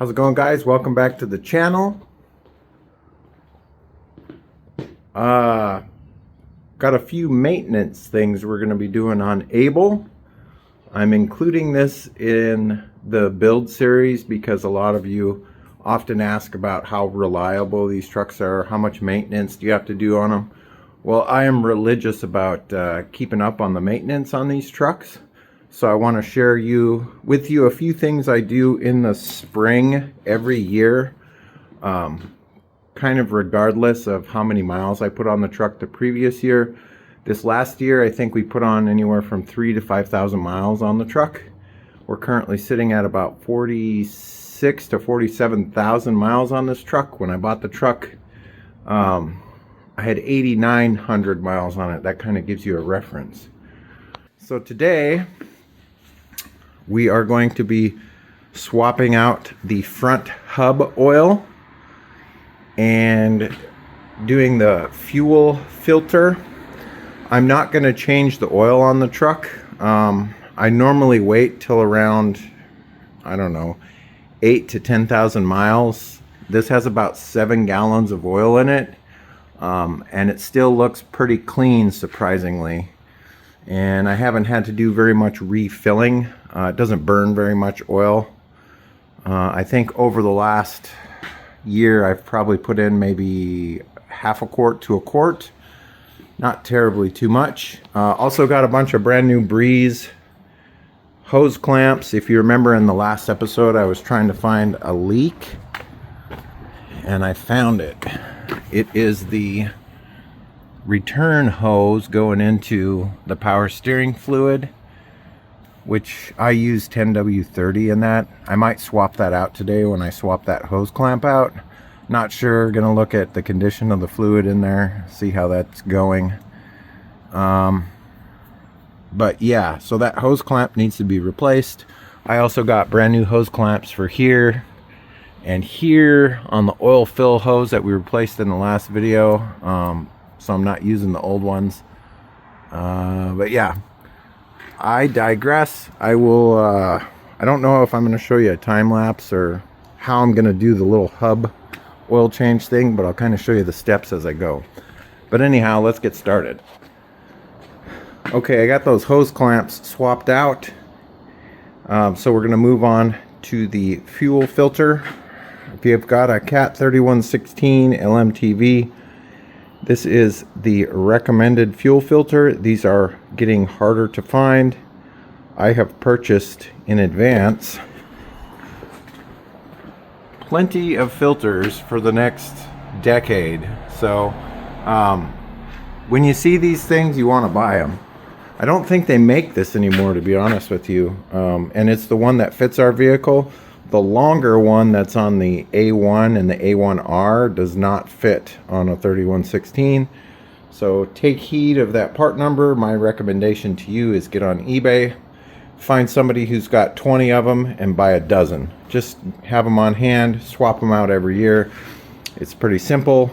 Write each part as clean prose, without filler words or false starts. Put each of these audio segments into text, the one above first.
How's it going, guys? Welcome back to the channel. Got a few maintenance things we're going to be doing on Abel. I'm including this in the build series because a lot of you often ask about how reliable these trucks are, how much maintenance do you have to do on them. Well, I am religious about keeping up on the maintenance on these trucks. So I want to share with you a few things I do in the spring every year, kind of regardless of how many miles I put on the truck the previous year. This last year, I think we put on anywhere from 3,000 to 5,000 miles on the truck. We're currently sitting at about 46 to 47,000 miles on this truck. When I bought the truck, I had 8,900 miles on it. That kind of gives you a reference. So today, we are going to be swapping out the front hub oil and doing the fuel filter. I'm not going to change the oil on the truck. I normally wait till around, I don't know, 8 to 10,000 miles. This has about 7 gallons of oil in it, and it still looks pretty clean, surprisingly. And I haven't had to do very much refilling. It doesn't burn very much oil. I think over the last year I've probably put in maybe half a quart to a quart. Not terribly too much. Also got a bunch of brand new Breeze hose clamps. If you remember in the last episode I was trying to find a leak and I found it. It is the return hose going into the power steering fluid, which I use 10W30 in that. I might swap that out today when I swap that hose clamp out. Not sure, gonna look at the condition of the fluid in there, see how that's going. But yeah, so that hose clamp needs to be replaced. I also got brand new hose clamps for here and here on the oil fill hose that we replaced in the last video. So I'm not using the old ones. But yeah, I digress. I don't know if I'm going to show you a time lapse or how I'm going to do the little hub oil change thing, but I'll kind of show you the steps as I go. But anyhow, let's get started. Okay, I got those hose clamps swapped out. So we're going to move on to the fuel filter. If you've got a Cat 3116 LMTV, this is the recommended fuel filter. These are getting harder to find. I have purchased in advance plenty of filters for the next decade. So when you see these things, you want to buy them. I don't think they make this anymore, to be honest with you. And it's the one that fits our vehicle. The longer one that's on the A1 and the A1R does not fit on a 3116. So take heed of that part number. My recommendation to you is get on eBay, find somebody who's got 20 of them and buy a dozen. Just have them on hand, swap them out every year. It's pretty simple.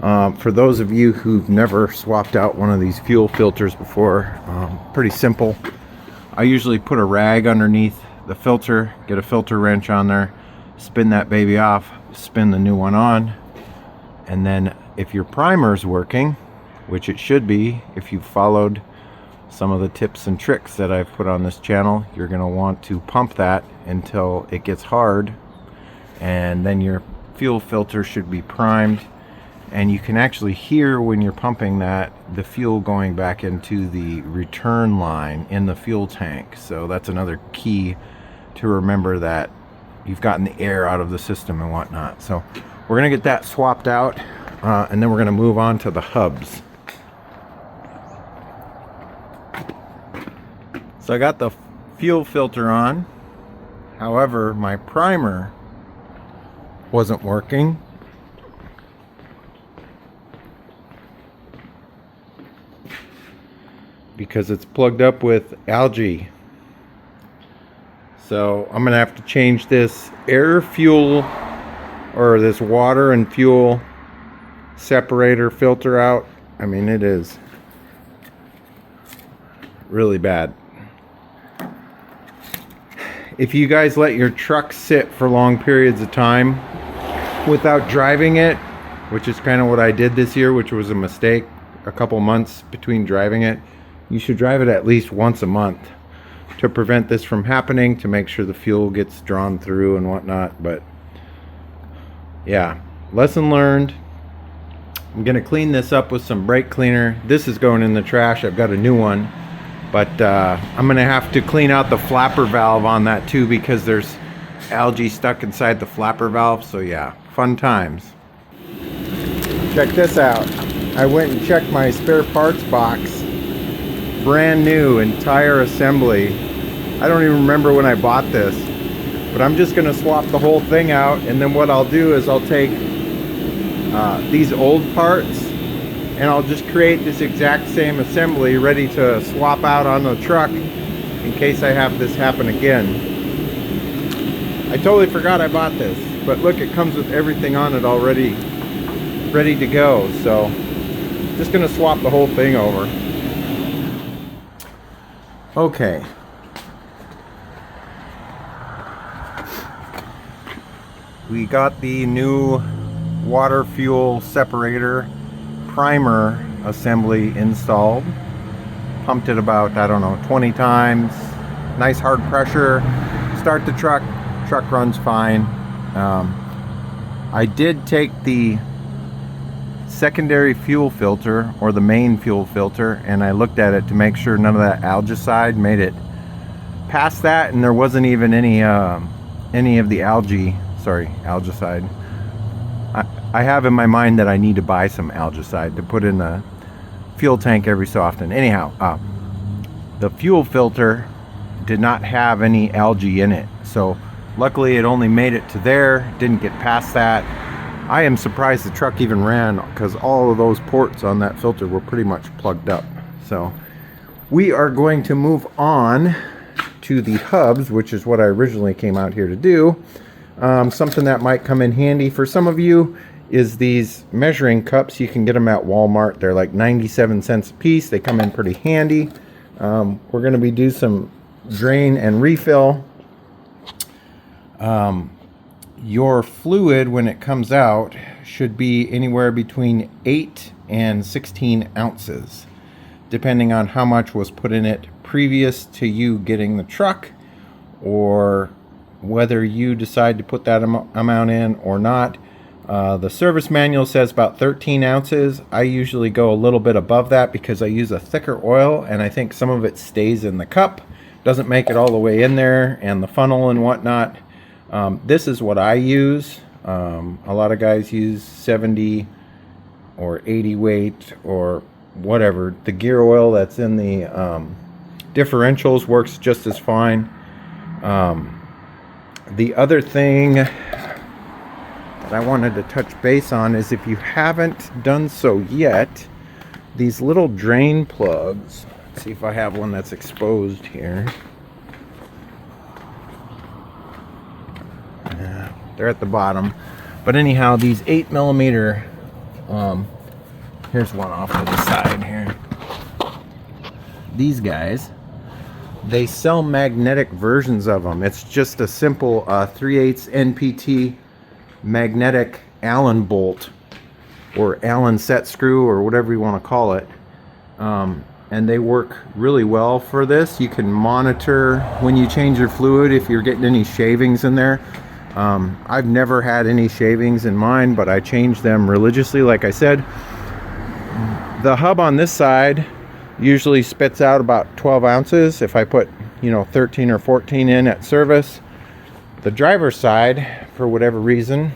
For those of you who've never swapped out one of these fuel filters before, pretty simple. I usually put a rag underneath the filter, get a filter wrench on there, spin that baby off, spin the new one on, and then if your primer's working, which it should be if you've followed some of the tips and tricks that I've put on this channel, you're going to want to pump that until it gets hard, and then your fuel filter should be primed, and you can actually hear when you're pumping that the fuel going back into the return line in the fuel tank. So that's another key to remember, that you've gotten the air out of the system and whatnot. So we're gonna get that swapped out, and then we're gonna move on to the hubs. So I got the fuel filter on. However, my primer wasn't working. Because it's plugged up with algae. So I'm gonna have to change this air fuel, or this water and fuel separator filter out. I mean, it is really bad. if you guys let your truck sit for long periods of time without driving it, which is kind of what I did this year, which was a mistake, a couple months between driving it, you should drive it at least once a month to prevent this from happening, to make sure the fuel gets drawn through and whatnot. But yeah, lesson learned. I'm gonna clean this up with some brake cleaner. This is going in the trash. I've got a new one, but I'm gonna have to clean out the flapper valve on that too, because there's algae stuck inside the flapper valve. So yeah, fun times. Check this out. I went and checked my spare parts box. Brand new entire assembly. I don't even remember when I bought this, but I'm just gonna swap the whole thing out, and then what I'll do is I'll take these old parts and I'll just create this exact same assembly ready to swap out on the truck in case I have this happen again. I totally forgot I bought this, but look, it comes with everything on it already ready to go. So just gonna swap the whole thing over. Okay. We got the new water fuel separator primer assembly installed. Pumped it about, I don't know, 20 times. Nice hard pressure. Start the truck. Truck runs fine. I did take the secondary fuel filter, or the main fuel filter, and I looked at it to make sure none of that algicide made it past that, and there wasn't even any of the algicide. I have in my mind that I need to buy some algicide to put in the fuel tank every so often. Anyhow, the fuel filter did not have any algae in it, so luckily it only made it to there, didn't get past that. I am surprised the truck even ran, because all of those ports on that filter were pretty much plugged up. So we are going to move on to the hubs, which is what I originally came out here to do. Something that might come in handy for some of you is these measuring cups. You can get them at Walmart. They're like 97 cents a piece. They come in pretty handy. We're going to be doing some drain and refill. Your fluid, when it comes out, should be anywhere between 8 and 16 ounces, depending on how much was put in it previous to you getting the truck, or whether you decide to put that amount in or not. The service manual says about 13 ounces. I usually go a little bit above that because I use a thicker oil, and I think some of it stays in the cup, doesn't make it all the way in there, and the funnel and whatnot. This is what I use. A lot of guys use 70 or 80 weight or whatever. The gear oil that's in the differentials works just as fine. The other thing that I wanted to touch base on is, if you haven't done so yet, these little drain plugs. Let's see if I have one that's exposed here. They're at the bottom, but anyhow, these 8mm, here's one off to the side here. These guys, they sell magnetic versions of them. It's just a simple 3/8 NPT magnetic Allen bolt, or Allen set screw, or whatever you want to call it. And they work really well for this. You can monitor when you change your fluid if you're getting any shavings in there. I've never had any shavings in mine, but I change them religiously, like I said. The hub on this side usually spits out about 12 ounces if I put, 13 or 14 in at service. The driver's side, for whatever reason,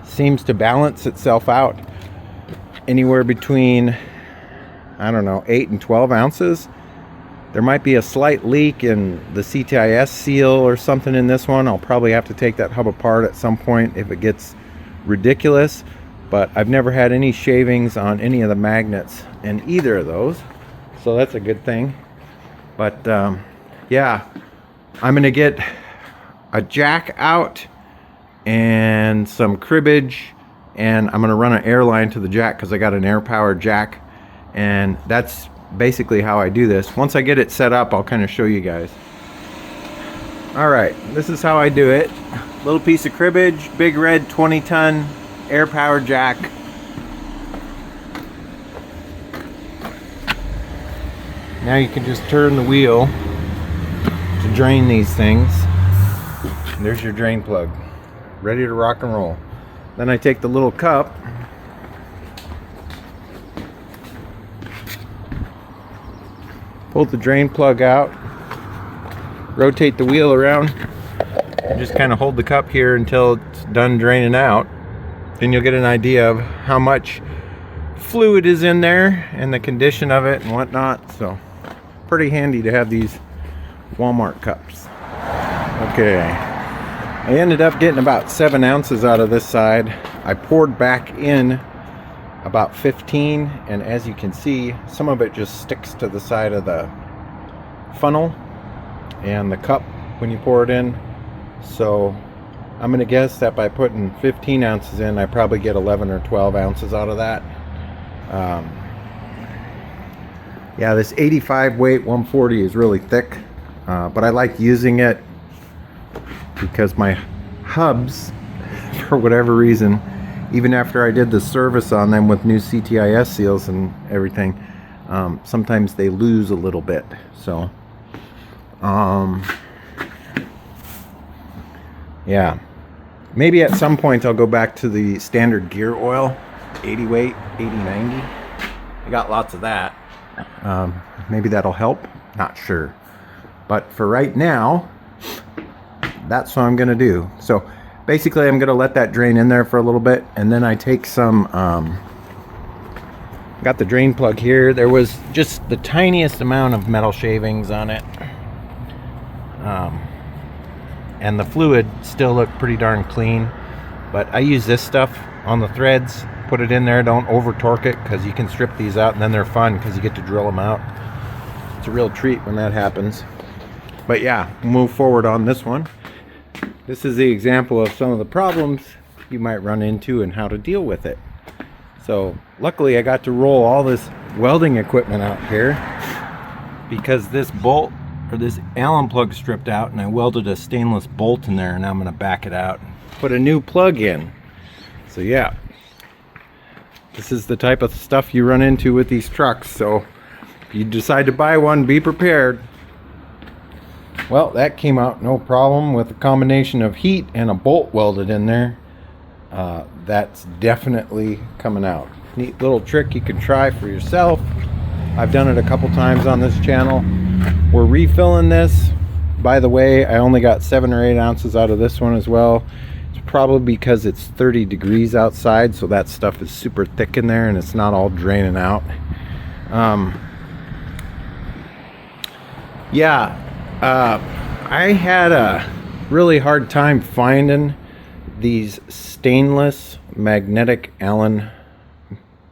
seems to balance itself out anywhere between, I don't know, 8 and 12 ounces. There might be a slight leak in the CTIS seal or something in this one. I'll probably have to take that hub apart at some point if it gets ridiculous, but I've never had any shavings on any of the magnets in either of those, so that's a good thing. But yeah, I'm gonna get a jack out and some cribbage, and I'm gonna run an air line to the jack because I got an air powered jack, and that's basically how I do this. Once I get it set up, I'll kind of show you guys. All right, this is how I do it. Little piece of cribbage, big red 20-ton air power jack. Now you can just turn the wheel to drain these things. And there's your drain plug, ready to rock and roll. Then I take the little cup, pull the drain plug out, rotate the wheel around, and just kind of hold the cup here until it's done draining out. Then you'll get an idea of how much fluid is in there and the condition of it and whatnot. So pretty handy to have these Walmart cups. Okay, I ended up getting about 7 ounces out of this side. I poured back in about 15, and as you can see, some of it just sticks to the side of the funnel and the cup when you pour it in. So I'm gonna guess that by putting 15 ounces in, I probably get 11 or 12 ounces out of that. Yeah, this 85 weight 140 is really thick, but I like using it because my hubs, for whatever reason, even after I did the service on them with new CTIS seals and everything, sometimes they lose a little bit. So yeah, maybe at some point I'll go back to the standard gear oil, 80 weight, 80/90. I got lots of that. Maybe that'll help, not sure. But for right now, that's what I'm gonna do. So basically I'm gonna let that drain in there for a little bit, and then I take some, got the drain plug here. There was just the tiniest amount of metal shavings on it. And the fluid still looked pretty darn clean, but I use this stuff on the threads, put it in there. Don't over torque it, because you can strip these out and then they're fun because you get to drill them out. It's a real treat when that happens. But yeah, move forward on this one. This is the example of some of the problems you might run into and how to deal with it. So luckily I got to roll all this welding equipment out here because this bolt, or this Allen plug, stripped out, and I welded a stainless bolt in there, and now I'm going to back it out, put a new plug in. So yeah, this is the type of stuff you run into with these trucks. So if you decide to buy one, be prepared. Well, that came out no problem with a combination of heat and a bolt welded in there. That's definitely coming out. Neat little trick you can try for yourself. I've done it a couple times on this channel. We're refilling this. By the way, I only got 7 or 8 ounces out of this one as well. It's probably because it's 30 degrees outside, so that stuff is super thick in there and it's not all draining out. I had a really hard time finding these stainless magnetic Allen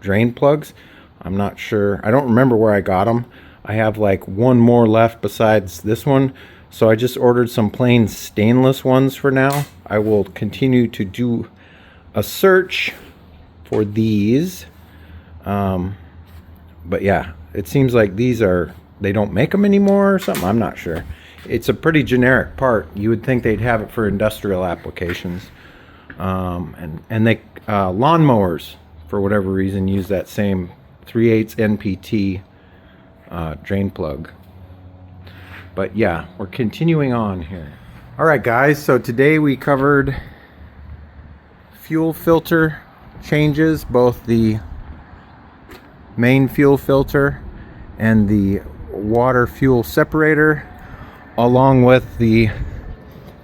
drain plugs. I'm not sure. I don't remember where I got them. I have like one more left besides this one, so I just ordered some plain stainless ones for now. I will continue to do a search for these, but yeah, it seems like these are, they don't make them anymore or something. I'm not sure. It's a pretty generic part. You would think they'd have it for industrial applications, and they lawnmowers, for whatever reason, use that same 3/8 NPT drain plug. But yeah, we're continuing on here. All right guys, so today we covered fuel filter changes, both the main fuel filter and the water fuel separator, along with the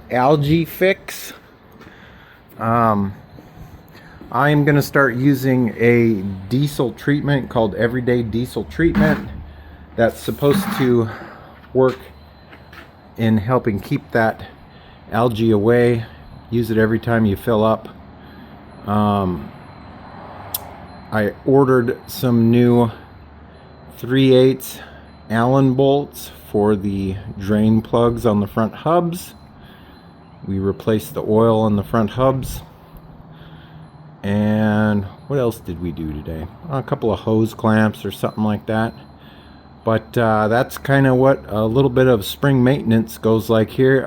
algae fix. I'm going to start using a diesel treatment called Everyday Diesel Treatment that's supposed to work in helping keep that algae away. Use it every time you fill up. I ordered some new 3/8 Allen bolts for the drain plugs on the front hubs. We replaced the oil on the front hubs. And what else did we do today? A couple of hose clamps or something like that. But that's kind of what a little bit of spring maintenance goes like here.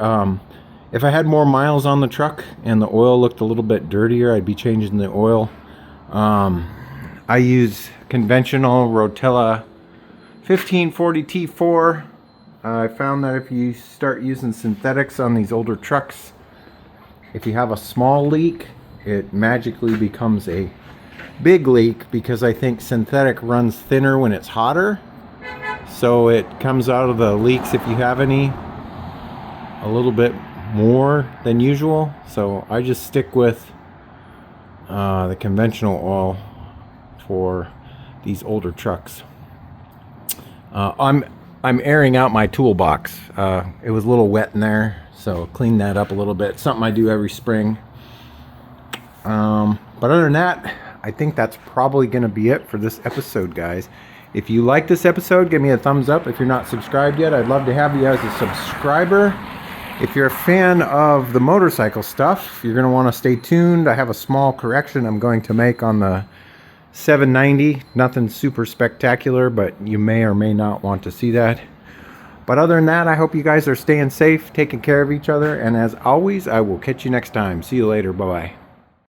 If I had more miles on the truck and the oil looked a little bit dirtier, I'd be changing the oil. I use conventional Rotella 1540 T4. I found that if you start using synthetics on these older trucks, if you have a small leak, it magically becomes a big leak, because I think synthetic runs thinner when it's hotter. So it comes out of the leaks, if you have any, a little bit more than usual. So I just stick with the conventional oil for these older trucks. I'm airing out my toolbox. It was a little wet in there, so clean that up a little bit. Something I do every spring. But other than that, I think that's probably going to be it for this episode, guys. If you like this episode, give me a thumbs up. If you're not subscribed yet, I'd love to have you as a subscriber. If you're a fan of the motorcycle stuff, you're going to want to stay tuned. I have a small correction I'm going to make on the 790. Nothing super spectacular, but you may or may not want to see that. But other than that, I hope you guys are staying safe, taking care of each other, and as always, I will catch you next time. See you later. Bye-bye.